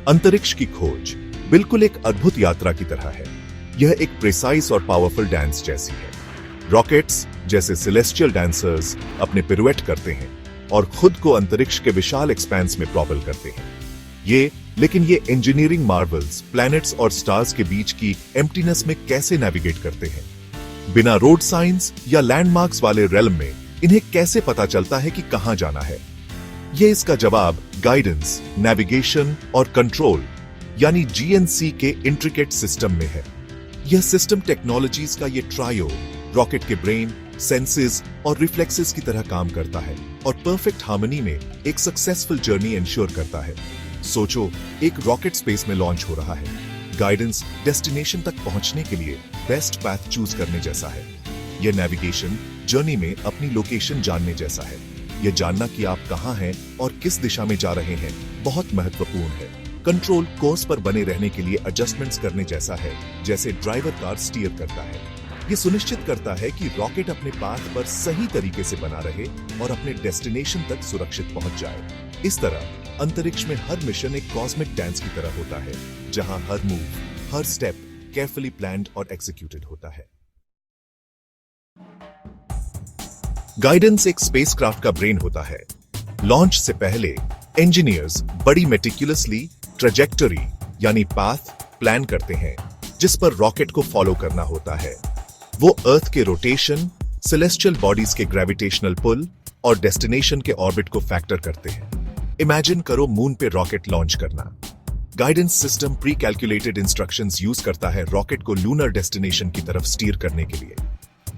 अंतरिक्ष की खोज बिल्कुल एक अद्भुत यात्रा की तरह है। यह एक प्रिसाइज और पावरफुल डांस जैसी है। रॉकेट्स जैसे सेलेस्टियल डांसर्स अपने पिरुएट करते हैं और खुद को अंतरिक्ष के विशाल एक्सपेंस में प्रॉपल करते हैं। लेकिन ये इंजीनियरिंग मार्वल्स प्लैनेट्स और स्टार्स के बीच की एम्प्टीनेस में कैसे नेविगेट करते हैं? बिना रोड साइंस या लैंडमार्क्स वाले रेल्म में इन्हें कैसे पता चलता है कि कहां जाना है? ये इसका जवाब गाइडेंस, नेविगेशन और कंट्रोल यानी जीएनसी के इंट्रिकेट सिस्टम में है। यह सिस्टम टेक्नोलॉजीज का ये ट्रायो रॉकेट के ब्रेन, सेंसेस और रिफ्लेक्सेस की तरह काम करता है और परफेक्ट हार्मनी में एक सक्सेसफुल जर्नी इंश्योर करता है। सोचो, एक रॉकेट स्पेस में लॉन्च हो रहा है। गाइडेंस डेस्टिनेशन तक पहुंचने के लिए बेस्ट पाथ चूज करने जैसा है। यह नेविगेशन जर्नी में अपनी लोकेशन जानने जैसा है। यह जानना कि आप कहां हैं और किस दिशा में जा रहे हैं बहुत महत्वपूर्ण है। कंट्रोल कोर्स पर बने रहने के लिए एडजस्टमेंट्स करने जैसा है, जैसे ड्राइवर कार स्टीयर करता है। यह सुनिश्चित करता है कि रॉकेट अपने पाथ पर सही तरीके से बना रहे और अपने डेस्टिनेशन तक सुरक्षित पहुंच जाए। इस तरह अंतरिक्ष में हर मिशन एक कॉस्मिक डांस की तरह होता है, जहां हर मूव, हर स्टेप केयरफुली प्लान्ड और एग्जीक्यूटेड होता है। गाइडेंस एक स्पेसक्राफ्ट का ब्रेन होता है। लॉन्च से पहले इंजीनियर्स बड़ी मेटिकुलसली ट्रेजेक्टरी यानी पाथ प्लान करते हैं, जिस पर रॉकेट को फॉलो करना होता है। वो अर्थ के रोटेशन, सेलेस्टियल बॉडीज के ग्रेविटेशनल पुल और डेस्टिनेशन के ऑर्बिट को फैक्टर करते हैं। इमेजिन करो मून पे रॉकेट लॉन्च करना। Guidance system pre calculated instructions use करता है रॉकेट को लूनर डेस्टिनेशन की तरफ स्टीयर करने के लिए।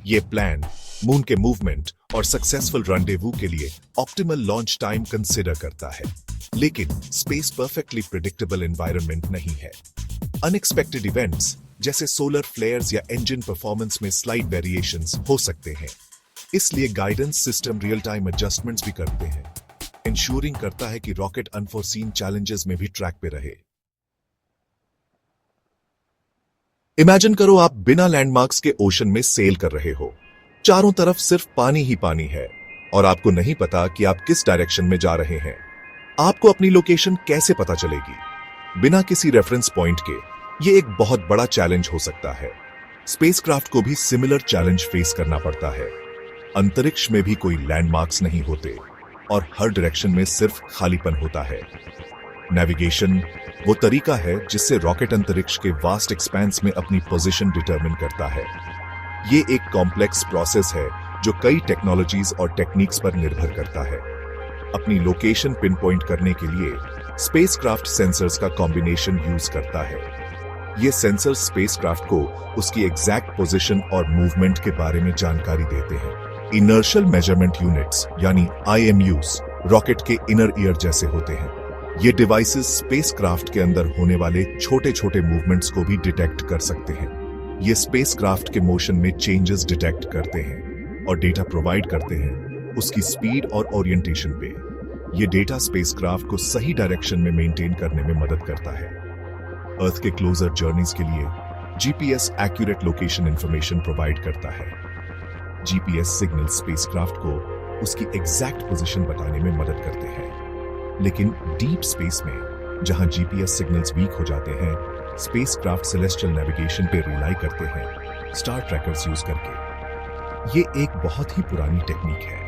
ये प्लान मून के मूवमेंट और सक्सेसफुल रंडेवू के लिए ऑप्टिमल लॉन्च टाइम कंसीडर करता है। लेकिन स्पेस परफेक्टली प्रिडिक्टेबल एनवायरनमेंट नहीं है। अनएक्सपेक्टेड इवेंट्स जैसे सोलर फ्लेयर्स या इंजन परफॉर्मेंस में स्लाइट वेरिएशंस हो सकते हैं। इसलिए guidance system real time adjustments भी करते हैं, इंश्योरिंग करता है कि रॉकेट अनफोर्सीन चैलेंजेस में भी ट्रैक पे रहे। इमेजिन करो आप बिना लैंडमार्क्स के ओशन में सेल कर रहे हो। चारों तरफ सिर्फ पानी ही पानी है और आपको नहीं पता कि आप किस डायरेक्शन में जा रहे हैं। आपको अपनी लोकेशन कैसे पता चलेगी? बिना किसी रेफरेंस पॉइंट के ये एक बहुत बड़ा चैलेंज हो सकता है। स्पेसक्राफ्ट को भी सिमिलर चैलेंज फेस करना पड़ता है। अंतरिक्ष में भी कोई लैंडमार्क्स नहीं होते और हर डायरेक्शन में सिर्फ खालीपन होता है। नेविगेशन वो तरीका है जिससे रॉकेट अंतरिक्ष के वास्ट एक्सपेंस में अपनी पोजीशन डिटरमिन करता है। ये एक कॉम्प्लेक्स प्रोसेस है जो कई टेक्नोलॉजीज और टेक्निक्स पर निर्भर करता है। अपनी लोकेशन पिन पॉइंट करने के लिए स्पेसक्राफ्ट सेंसर्स का कॉम्बिनेशन यूज करता है। ये सेंसर्स स्पेसक्राफ्ट को उसकी एग्जैक्ट पोजीशन और मूवमेंट के बारे में जानकारी देते हैं। इनर्शियल मेजरमेंट यूनिट्स यानी IMUs रॉकेट के इनर ईयर जैसे होते हैं। ये डिवाइसेस स्पेसक्राफ्ट के अंदर होने वाले छोटे छोटे मूवमेंट्स को भी डिटेक्ट कर सकते हैं। ये स्पेसक्राफ्ट के मोशन में चेंजेस डिटेक्ट करते हैं और डेटा प्रोवाइड करते हैं उसकी स्पीड और ओरिएंटेशन पे। ये डेटा स्पेसक्राफ्ट को सही डायरेक्शन में मेंटेन करने में मदद करता है। अर्थ के क्लोजर जर्नीज के लिए GPS accurate location information provide करता है। GPS सिग्नल स्पेसक्राफ्ट को उसकी एग्जैक्ट पोजीशन बताने में मदद करते हैं। लेकिन डीप स्पेस में जहां GPS सिग्नल्स वीक हो जाते हैं, स्पेसक्राफ्ट सेलेस्टियल नेविगेशन पे रिलाई करते हैं स्टार ट्रैकर्स यूज करके। ये एक बहुत ही पुरानी टेक्निक है।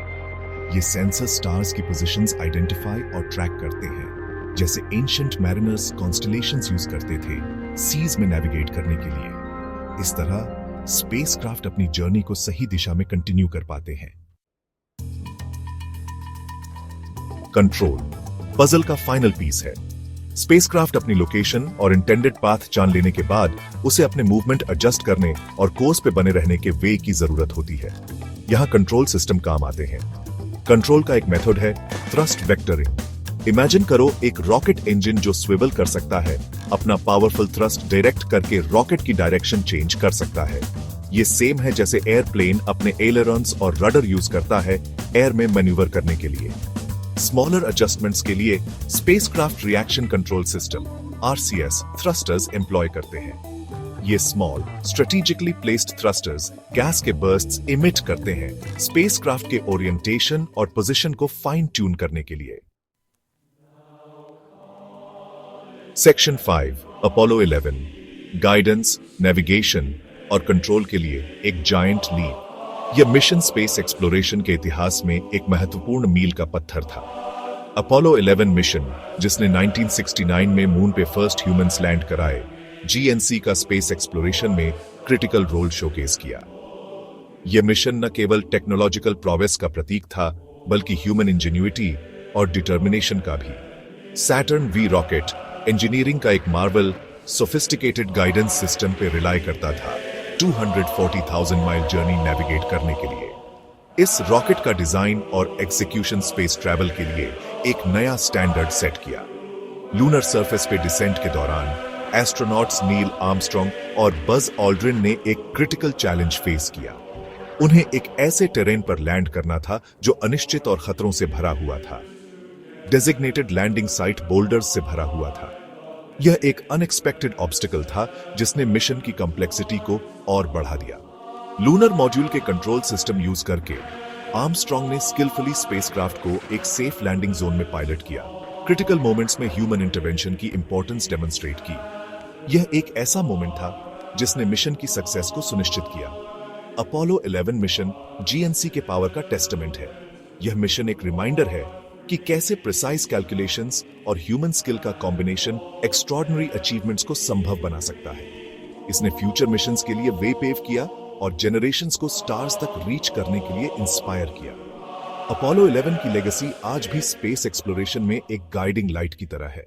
ये सेंसर स्टार्स की पोजीशंस आइडेंटिफाई और ट्रैक करते हैं, जैसे एंशिएंट मैरिनर्स कॉन्स्टलेशंस यूज करते थे सीज में नेविगेट करने के लिए। इस तरह स्पेसक्राफ्ट अपनी जर्नी को सही दिशा में कंटिन्यू कर पाते हैं। कंट्रोल पजल का फाइनल पीस है। स्पेसक्राफ्ट अपनी लोकेशन और इंटेंडेड पाथ जान लेने के बाद उसे अपने मूवमेंट एडजस्ट करने और कोर्स पे बने रहने के वे की जरूरत होती है। यहां कंट्रोल सिस्टम काम आते हैं। कंट्रोल का एक मेथड है थ्रस्ट वेक्टरिंग। इमेजिन करो एक रॉकेट इंजन जो स्विवल कर सकता है, अपना पावरफुल थ्रस्ट डायरेक्ट करके रॉकेट की डायरेक्शन चेंज कर सकता है। ये सेम है जैसे एयरप्लेन अपने एलेरॉन्स और रडर यूज करता है एयर में मैन्यूवर करने के लिए। स्मॉलर एडजस्टमेंट्स के लिए spacecraft reaction control system RCS thrusters employ करते हैं। ये small strategically placed thrusters gas के बर्स्ट्स इमिट करते हैं स्पेसक्राफ्ट के ओरिएंटेशन और पोजीशन को फाइन ट्यून करने के लिए। सेक्शन 5 अपोलो 11 गाइडेंस, नेविगेशन और कंट्रोल के लिए एक जायंट लीप। यह मिशन स्पेस एक्सप्लोरेशन के इतिहास में एक महत्वपूर्ण मील का पत्थर था। अपोलो 11 मिशन, जिसने 1969 में मून पे फर्स्ट ह्यूमंस लैंड कराए, जीएनसी का स्पेस एक्सप्लोरेशन में क्रिटिकल रोल शोकेस किया। यह मिशन न केवल टेक्नोलॉजिकल प्रोग्रेस का प्रतीक था, बल्कि ह्यूमन इंजेन्युइटी और डिटर्मिनेशन का भी। सैटर्न वी रॉकेट इंजीनियरिंग का एक मार्वल, सोफिस्टिकेटेड गाइडेंस सिस्टम पे रिलाय करता था 240,000 माइल जर्नी नेविगेट करने के लिए। इस रॉकेट का डिजाइन और एग्जीक्यूशन स्पेस ट्रैवल के लिए एक नया स्टैंडर्ड सेट किया। लूनर सरफेस पे डिसेंट के दौरान एस्ट्रोनॉट्स नील आर्मस्ट्रॉन्ग और बज ऑल्ड्रिन ने एक क्रिटिकल चैलेंज फेस किया। उन्हें एक ऐसे टेरेन पर लैंड करना था जो अनिश्चित और खतरों से भरा हुआ था। डेजिग्नेटेड लैंडिंग साइट बोल्डर्स से भरा हुआ था। यह एक अनएक्सपेक्टेड ऑब्स्टिकल था जिसने मिशन की कॉम्प्लेक्सिटी को और बढ़ा दिया। लूनर मॉड्यूल के कंट्रोल सिस्टम यूज करके आर्मस्ट्रॉन्ग ने स्किलफुली स्पेसक्राफ्ट को एक सेफ लैंडिंग जोन में पायलट किया, क्रिटिकल मोमेंट्स में ह्यूमन इंटरवेंशन की इंपॉर्टेंस डेमोन्स्ट्रेट की। यह एक ऐसा मोमेंट था जिसने मिशन की सक्सेस को सुनिश्चित किया। अपोलो 11 मिशन जीएनसी के पावर का टेस्टामेंट है। यह मिशन एक रिमाइंडर है कि कैसे प्रिसाइज कैलकुलेशंस और ह्यूमन स्किल का कॉम्बिनेशन एक्स्ट्रॉर्डिनरी अचीवमेंट्स को संभव बना सकता है। इसने फ्यूचर मिशंस के लिए वे पेव किया और जनरेशंस को स्टार्स तक रीच करने के लिए इंस्पायर किया। अपोलो 11 की लेगेसी आज भी स्पेस एक्सप्लोरेशन में एक गाइडिंग लाइट की तरह है।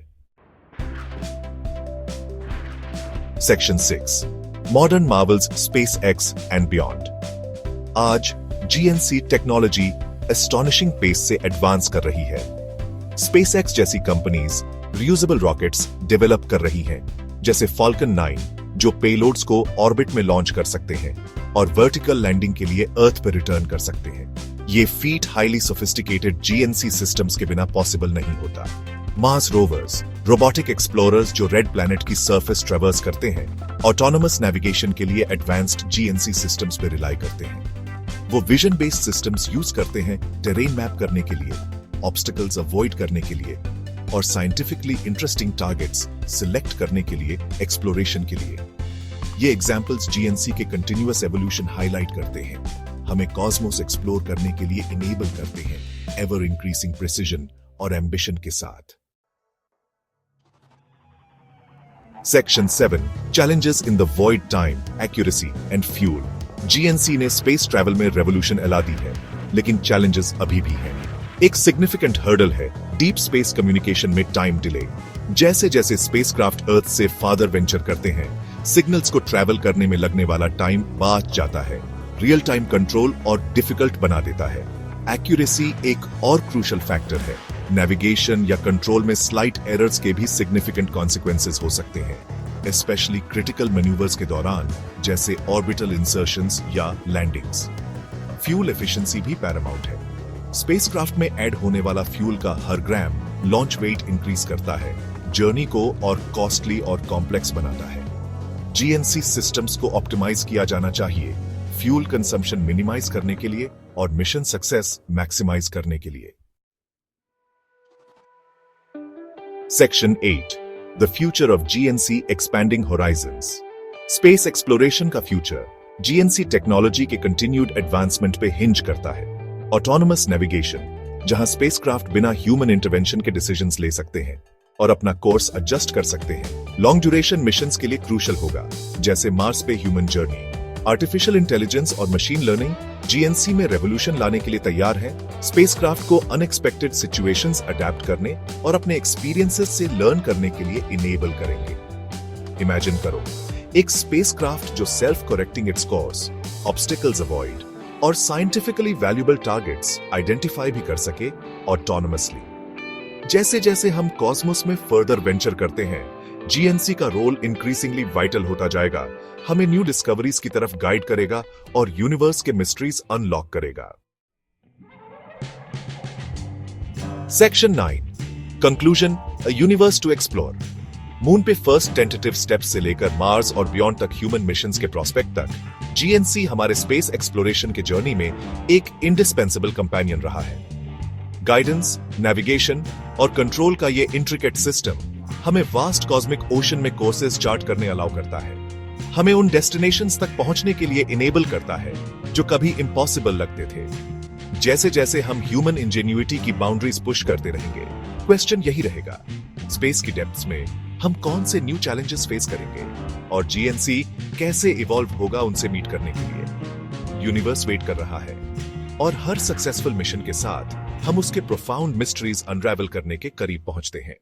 Section 6 modern Marvels space x and beyond. आज जीएनसी टेक्नोलॉजी एस्टॉनिशिंग पेस से एडवांस कर रही है। स्पेसएक्स जैसी कंपनीज रियूजेबल रॉकेट्स डेवलप कर रही हैं, जैसे फॉल्कन 9 जो पेलोड्स को ऑर्बिट में लॉन्च कर सकते हैं और वर्टिकल लैंडिंग के लिए अर्थ पर रिटर्न कर सकते हैं। ये feet highly sophisticated GNC systems के बिना पॉसिबल नहीं होता। मार्स रोवर्स, रोबोटिक एक्सप्लोरर्स जो रेड प्लैनेट की सरफेस ट्रैवर्स करते हैं, ऑटोनोमस नेविगेशन के लिए एडवांस्ड जीएनसी सिस्टम्स पर रिलाई करते हैं। वो विजन बेस्ड सिस्टम्स यूज करते हैं टेरेन मैप करने के लिए, ऑब्स्टिकल्स अवॉइड करने के लिए और साइंटिफिकली इंटरेस्टिंग टारगेट्स सिलेक्ट करने के लिए, एक्सप्लोरेशन के लिए। ये एग्जांपल्स जीएनसी के कंटिन्यूअस एवोल्यूशन हाईलाइट करते हैं, हमें कॉस्मोस एक्सप्लोर करने के लिए इनेबल करते हैं, एवर इंक्रीजिंग प्रिसिजन और एम्बिशन के साथ। Section 7 challenges in the void time, accuracy and fuel. GNC ने स्पेस ट्रैवल में रेवोल्यूशन ला दी है, लेकिन चैलेंजेस अभी भी हैं। एक सिग्निफिकेंट हर्डल है डीप स्पेस कम्युनिकेशन में टाइम डिले। जैसे जैसे स्पेसक्राफ्ट अर्थ से फादर वेंचर करते हैं, सिग्नल्स को ट्रैवल करने में लगने वाला टाइम बढ़ जाता है, रियल टाइम कंट्रोल और डिफिकल्ट बना देता है। एक्यूरेसी एक और क्रूशल फैक्टर है। नेविगेशन या कंट्रोल में स्लाइट एरर्स के भी सिग्निफिकेंट कॉन्सिक्वेंसेस हो सकते हैं, स्पेशली क्रिटिकल मैन्यूवर्स के दौरान, जैसे ऑर्बिटल इंसर्शंस या लैंडिंग्स। फ्यूल एफिशिएंसी भी पैरामाउंट है। स्पेसक्राफ्ट में ऐड होने वाला फ्यूल का हर ग्राम लॉन्च वेट इंक्रीज करता है, जर्नी को और कॉस्टली और कॉम्प्लेक्स बनाता है। जीएनसी सिस्टम्स को ऑप्टिमाइज किया जाना चाहिए, फ्यूल कंजम्पशन मिनिमाइज करने के लिए और मिशन सक्सेस मैक्सिमाइज करने के लिए। Section 8 the future of GNC expanding Horizons. Space exploration का फ्यूचर जीएनसी टेक्नोलॉजी के कंटिन्यूड एडवांसमेंट पे हिंज करता है। ऑटोनोमस नेविगेशन, जहां स्पेसक्राफ्ट बिना ह्यूमन इंटरवेंशन के डिसीजंस ले सकते हैं और अपना कोर्स एडजस्ट कर सकते हैं। लॉन्ग ड्यूरेशन मिशंस के लिए क्रूशल होगा, जैसे मार्स पे ह्यूमन जर्नी। आर्टिफिशियल इंटेलिजेंस और मशीन लर्निंग जीएनसी में रेवोल्यूशन लाने के लिए तैयार है, स्पेसक्राफ्ट को अनएक्सपेक्टेड सिचुएशंस अडैप्ट करने और अपने एक्सपीरियंसेस से लर्न करने के लिए इनेबल करेंगे। इमेजिन करो एक स्पेसक्राफ्ट जो self correcting its course, obstacles avoid और साइंटिफिकली वैल्यूएबल टारगेट्स आइडेंटिफाई भी कर सके ऑटोनोमसली। जैसे जैसे हम कॉस्मोस में फर्दर वेंचर करते हैं, जीएनसी का रोल इंक्रीजिंगली वाइटल होता जाएगा, हमें न्यू डिस्कवरीज की तरफ गाइड करेगा और यूनिवर्स के मिस्ट्रीज अनलॉक करेगा। Section 9 conclusion, a universe to explore. Moon पे फर्स्ट टेंटेटिव स्टेप्स से लेकर मार्स और बियॉन्ड तक ह्यूमन मिशंस के प्रोस्पेक्ट तक, जीएनसी हमारे स्पेस एक्सप्लोरेशन के जर्नी में एक इंडिस्पेंसिबल कंपेनियन रहा है। गाइडेंस, नेविगेशन और कंट्रोल का ये इंट्रिकेट सिस्टम हमें वास्ट कॉस्मिक ओशन में कोर्सेज चार्ट करने अलाउ करता है, हमें उन डेस्टिनेशंस तक पहुंचने के लिए इनेबल करता है जो कभी इम्पॉसिबल लगते थे। जैसे जैसे हम ह्यूमन इंजेन्युइटी की बाउंड्रीज पुश करते रहेंगे, क्वेश्चन यही रहेगा, स्पेस की डेप्थ्स में हम कौन से न्यू चैलेंजेस फेस करेंगे और जीएनसी कैसे इवॉल्व होगा उनसे मीट करने के लिए। यूनिवर्स वेट कर रहा है और हर सक्सेसफुल मिशन के साथ हम उसके प्रोफाउंड मिस्ट्रीज अनरावल करने के करीब पहुंचते हैं।